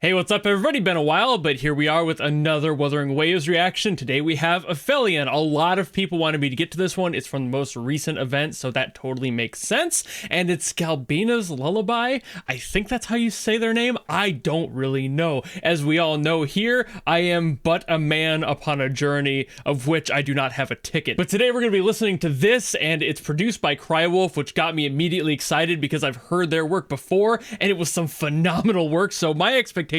Hey, what's up everybody? Been a while, but here we are with another Wuthering Waves reaction. Today we have Aphelion. A lot of people wanted me to get to this one. It's from the most recent event, so that totally makes sense. And it's Galbrena's Lullaby. I think that's how you say their name. I don't really know. As we all know here, I am but a man upon a journey of which I do not have a ticket. But today we're going to be listening to this, and it's produced by Crywolf, which got me immediately excited because I've heard their work before, and it was some phenomenal work, so my expectations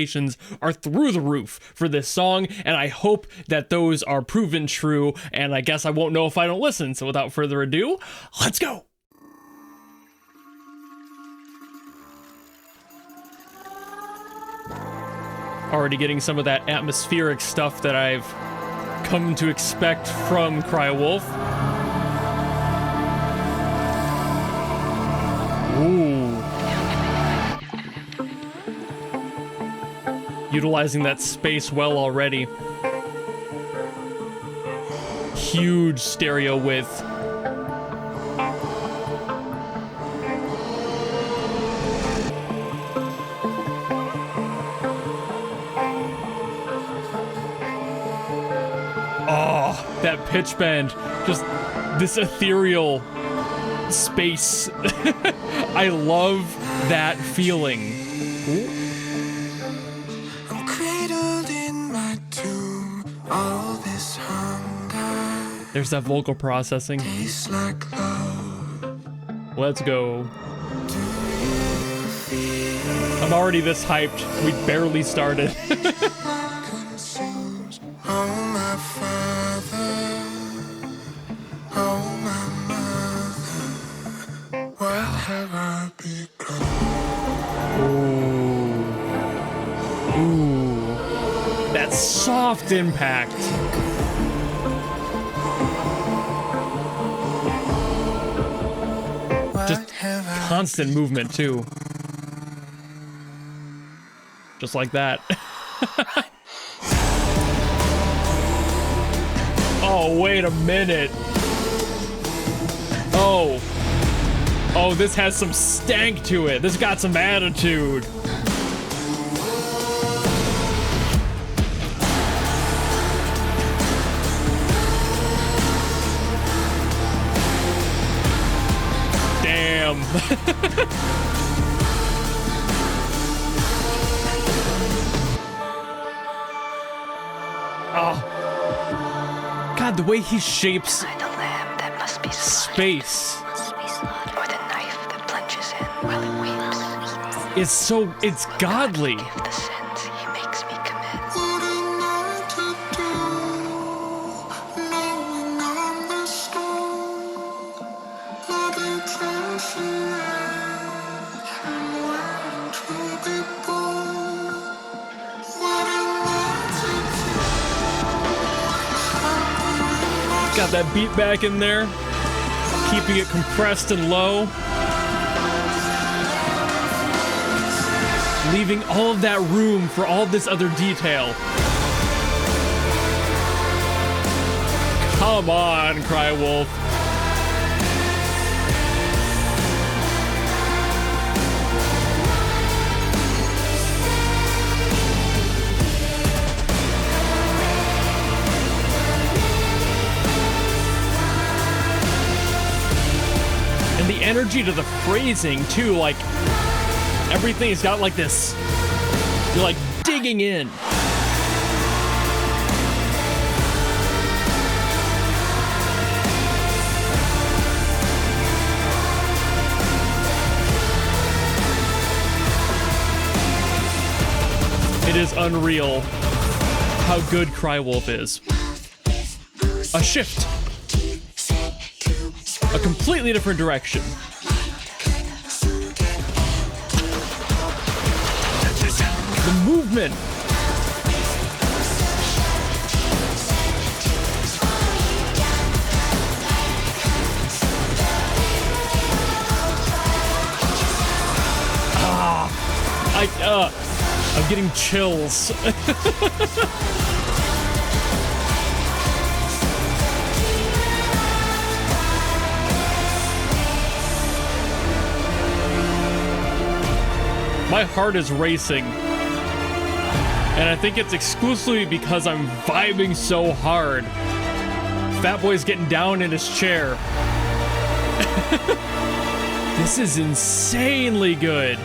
are through the roof for this song, and I hope that those are proven true, and I guess I won't know if I don't listen. So without further ado, let's go. Already getting some of that atmospheric stuff that I've come to expect from Crywolf. Ooh. Utilizing that space well already. Huge stereo width. Oh, that pitch bend. Just this ethereal space. I love that feeling. Ooh. There's that vocal processing. Let's go. I'm already this hyped. We barely started. Ooh. Ooh. That soft impact. Just constant movement too. Just like that. Oh, wait a minute. Oh. Oh, this has some stank to it. This got some attitude. Oh. God, the way he shapes space is so, it's godly. Got that beat back in there, keeping it compressed and low, leaving all of that room for all this other detail. Come on, Crywolf. The energy to the phrasing too, like everything's got like this, you're like digging in. It is unreal how good Crywolf is. A shift. A completely different direction. The movement. I'm getting chills. My heart is racing. And I think it's exclusively because I'm vibing so hard. Fat Boy's getting down in his chair. This is insanely good.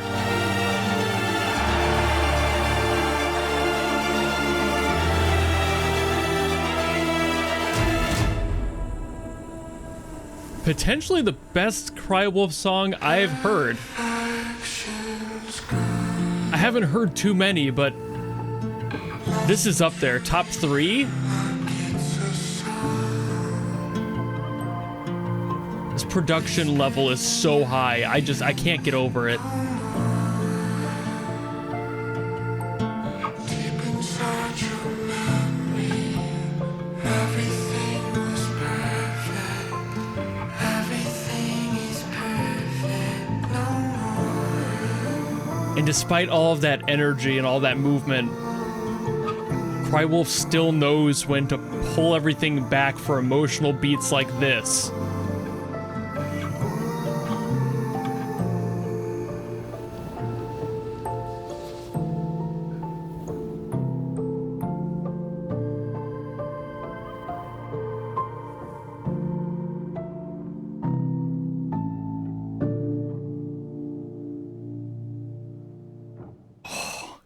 Potentially the best Crywolf song I've heard. I haven't heard too many, but this is up there. Top 3? This production level is so high. I can't get over it. And despite all of that energy and all that movement, Crywolf still knows when to pull everything back for emotional beats like this.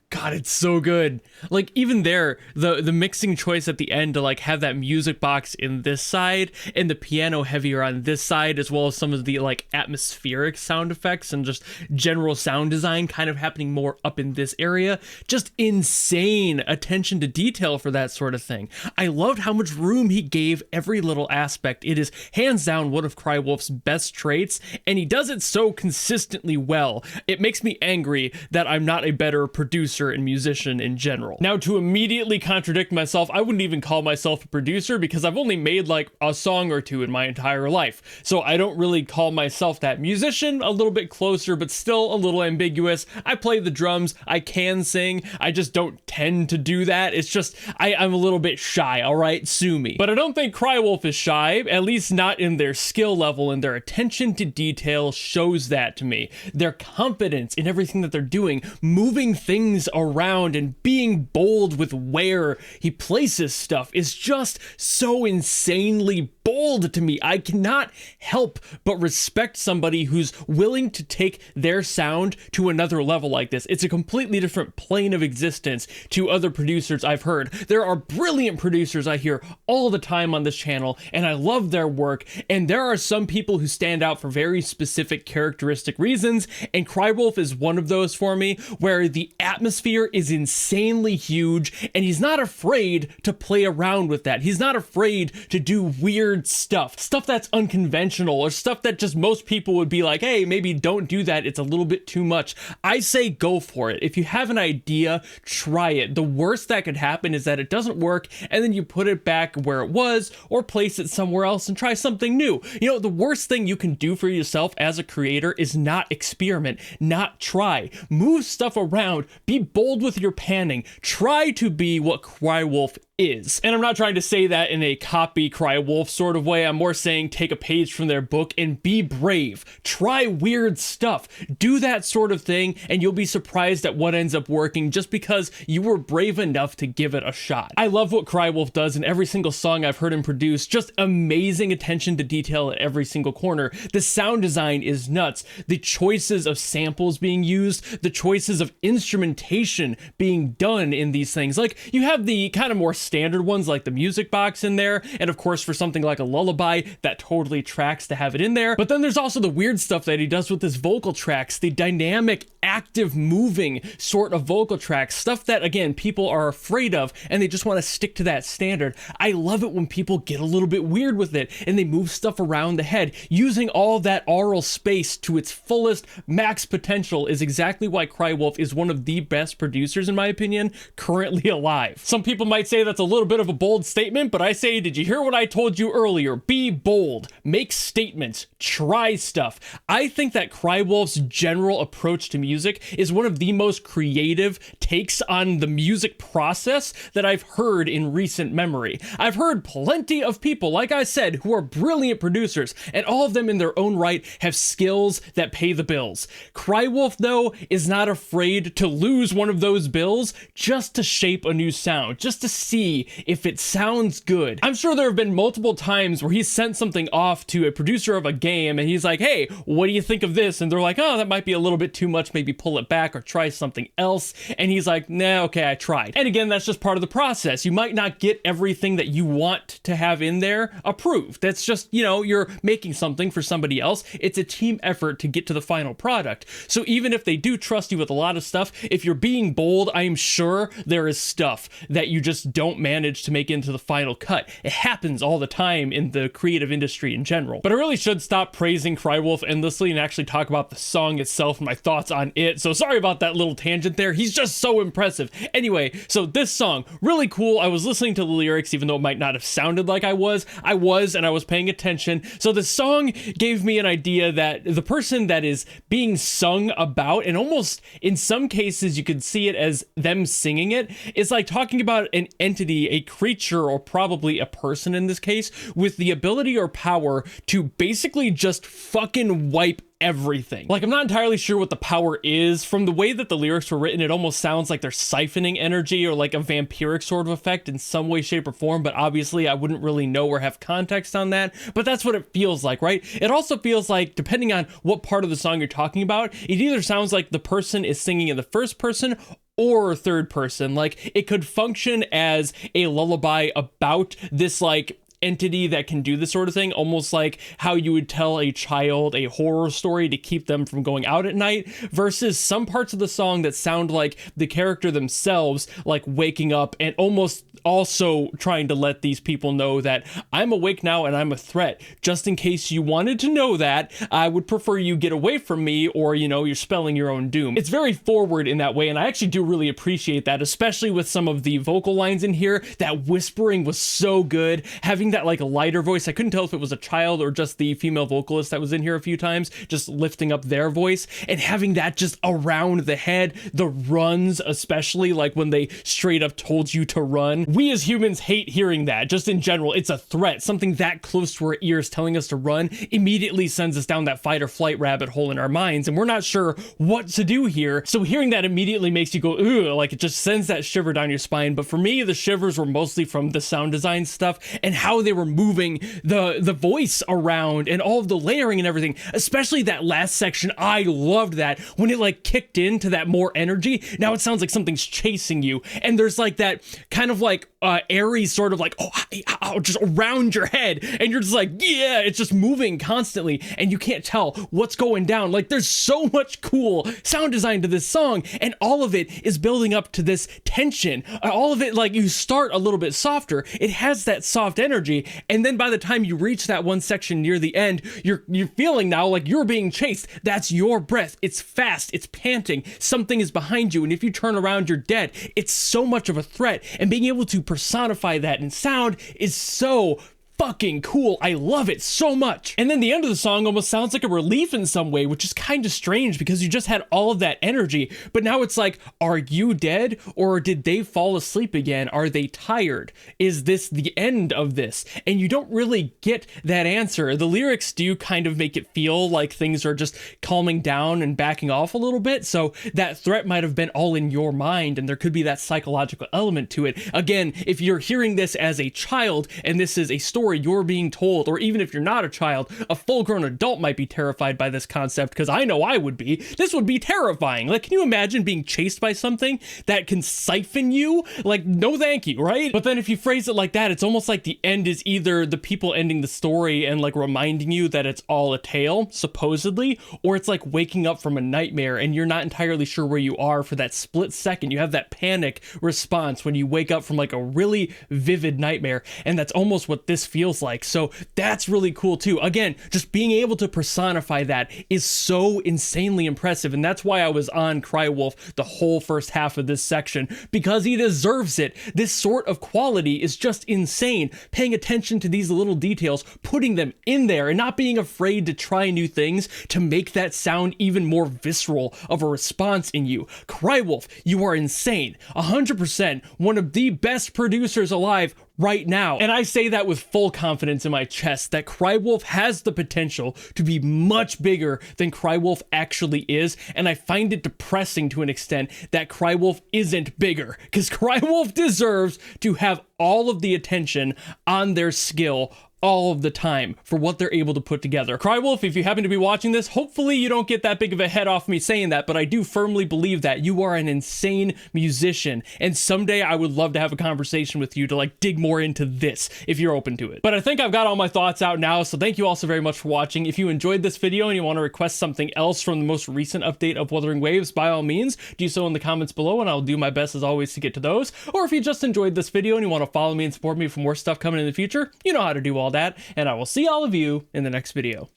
God, it's so good. Like, even there, the mixing choice at the end to like have that music box in this side and the piano heavier on this side, as well as some of the like atmospheric sound effects and just general sound design kind of happening more up in this area. Just insane attention to detail for that sort of thing. I loved how much room he gave every little aspect. It is hands down one of Crywolf's best traits, and he does it so consistently well. It makes me angry that I'm not a better producer and musician in general. Now, to immediately contradict myself, I wouldn't even call myself a producer because I've only made like a song or two in my entire life. So I don't really call myself that. Musician, a little bit closer, but still a little ambiguous. I play the drums, I can sing, I just don't tend to do that. It's just, I'm a little bit shy, all right? Sue me. But I don't think Crywolf is shy, at least not in their skill level, and their attention to detail shows that to me. Their confidence in everything that they're doing, moving things around and being bold with where he places stuff is just so insanely bold to me. I cannot help but respect somebody who's willing to take their sound to another level like this. It's a completely different plane of existence to other producers I've heard. There are brilliant producers I hear all the time on this channel, and I love their work, and there are some people who stand out for very specific characteristic reasons, and Crywolf is one of those for me, where the atmosphere is insanely huge, and he's not afraid to play around with that. He's not afraid to do weird stuff that's unconventional, or stuff that just most people would be like, hey, maybe don't do that, it's a little bit too much. I say go for it. If you have an idea, try it. The worst that could happen is that it doesn't work, and then you put it back where it was, or place it somewhere else and try something new. You know, the worst thing you can do for yourself as a creator is not experiment, not try. Move stuff around, be bold with your panning, try to be what Crywolf is. And I'm not trying to say that in a copy Crywolf sort of way. I'm more saying take a page from their book and be brave. Try weird stuff. Do that sort of thing, and you'll be surprised at what ends up working just because you were brave enough to give it a shot. I love what Crywolf does in every single song I've heard him produce. Just amazing attention to detail at every single corner. The sound design is nuts. The choices of samples being used, the choices of instrumentation being done in these things. Like, you have the kind of more standard ones like the music box in there, and of course for something like a Lullaby, that totally tracks to have it in there. But then there's also the weird stuff that he does with his vocal tracks, the dynamic, active, moving sort of vocal tracks, stuff that, again, people are afraid of, and they just want to stick to that standard. I love it when people get a little bit weird with it, and they move stuff around the head. Using all that aural space to its fullest, max potential is exactly why Crywolf is one of the best producers, in my opinion, currently alive. Some people might say that's a little bit of a bold statement, but I say, did you hear what I told you earlier? Be bold, make statements, try stuff. I think that Crywolf's general approach to music music is one of the most creative takes on the music process that I've heard in recent memory. I've heard plenty of people, like I said, who are brilliant producers, and all of them in their own right have skills that pay the bills. Crywolf, though, is not afraid to lose one of those bills just to shape a new sound, just to see if it sounds good. I'm sure there have been multiple times where he's sent something off to a producer of a game and he's like, hey, what do you think of this? And they're like, oh, that might be a little bit too much, maybe pull it back or try something else. And he's like, nah, okay, I tried. And again, that's just part of the process. You might not get everything that you want to have in there approved. That's just, you know, you're making something for somebody else. It's a team effort to get to the final product. So even if they do trust you with a lot of stuff, if you're being bold, I'm sure there is stuff that you just don't manage to make into the final cut. It happens all the time in the creative industry in general. But I really should stop praising Crywolf endlessly and actually talk about the song itself and my thoughts on it. So sorry about that little tangent there. He's just so impressive. Anyway, so this song, really cool. I was listening to the lyrics, even though it might not have sounded like I was, and I was paying attention. So the song gave me an idea that the person that is being sung about, and almost in some cases you could see it as them singing it, is like talking about an entity, a creature, or probably a person in this case, with the ability or power to basically just fucking wipe everything. Like, I'm not entirely sure what the power is. From the way that the lyrics were written, it almost sounds like they're siphoning energy or like a vampiric sort of effect in some way, shape, or form, but obviously I wouldn't really know or have context on that. But that's what it feels like, right? It also feels like, depending on what part of the song you're talking about, it either sounds like the person is singing in the first person or third person. Like, it could function as a lullaby about this, like, entity that can do this sort of thing, almost like how you would tell a child a horror story to keep them from going out at night, versus some parts of the song that sound like the character themselves, like waking up and almost also trying to let these people know that I'm awake now and I'm a threat. Just in case you wanted to know that, I would prefer you get away from me, or, you know, you're spelling your own doom. It's very forward in that way, and I actually do really appreciate that, especially with some of the vocal lines in here. That whispering was so good. Having that like a lighter voice, I couldn't tell if it was a child or just the female vocalist that was in here a few times, just lifting up their voice, and having that just around the head, the runs, especially like when they straight up told you to run. We as humans hate hearing that, just in general. It's a threat. Something that close to our ears telling us to run immediately sends us down that fight or flight rabbit hole in our minds, and we're not sure what to do here. So hearing that immediately makes you go, ugh, like it just sends that shiver down your spine. But for me, the shivers were mostly from the sound design stuff and how they were moving the voice around and all of the layering and everything, especially that last section. I loved that when it like kicked into that more energy. Now it sounds like something's chasing you, and there's like that kind of like airy sort of like, oh, just around your head, and you're just like, yeah, it's just moving constantly and you can't tell what's going down. Like, there's so much cool sound design to this song, and all of it is building up to this tension. All of it, like, you start a little bit softer, it has that soft energy, and then by the time you reach that one section near the end, you're feeling now like you're being chased. That's your breath. It's fast, it's panting, something is behind you, and if you turn around, you're dead. It's so much of a threat, and being able to personify that in sound is so fucking cool. I love it so much. And then the end of the song almost sounds like a relief in some way, which is kind of strange because you just had all of that energy, but now it's like, are you dead, or did they fall asleep again? Are they tired? Is this the end of this? And you don't really get that answer. The lyrics do kind of make it feel like things are just calming down and backing off a little bit, so that threat might have been all in your mind, and there could be that psychological element to it. Again, if you're hearing this as a child and this is a story you're being told, or even if you're not a child, a full-grown adult might be terrified by this concept, because I know I would be. This would be terrifying. Like, can you imagine being chased by something that can siphon you? Like, no thank you, right? But then if you phrase it like that, it's almost like the end is either the people ending the story and like reminding you that it's all a tale, supposedly, or it's like waking up from a nightmare and you're not entirely sure where you are for that split second. You have that panic response when you wake up from like a really vivid nightmare, and that's almost what this feels like. So that's really cool too. Again, just being able to personify that is so insanely impressive. And that's why I was on Crywolf the whole first half of this section, because he deserves it. This sort of quality is just insane. Paying attention to these little details, putting them in there, and not being afraid to try new things to make that sound even more visceral of a response in you. Crywolf, you are insane. 100% one of the best producers alive right now. And I say that with full confidence in my chest that Crywolf has the potential to be much bigger than Crywolf actually is. And I find it depressing to an extent that Crywolf isn't bigger, because Crywolf deserves to have all of the attention on their skill all of the time for what they're able to put together. Crywolf, if you happen to be watching this, hopefully you don't get that big of a head off me saying that, but I do firmly believe that you are an insane musician, and someday I would love to have a conversation with you to like dig more into this if you're open to it. But I think I've got all my thoughts out now, so thank you all so very much for watching. If you enjoyed this video and you want to request something else from the most recent update of Wuthering Waves, by all means, do so in the comments below, and I'll do my best as always to get to those. Or if you just enjoyed this video and you want to follow me and support me for more stuff coming in the future, you know how to do all that, and I will see all of you in the next video.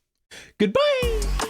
Goodbye!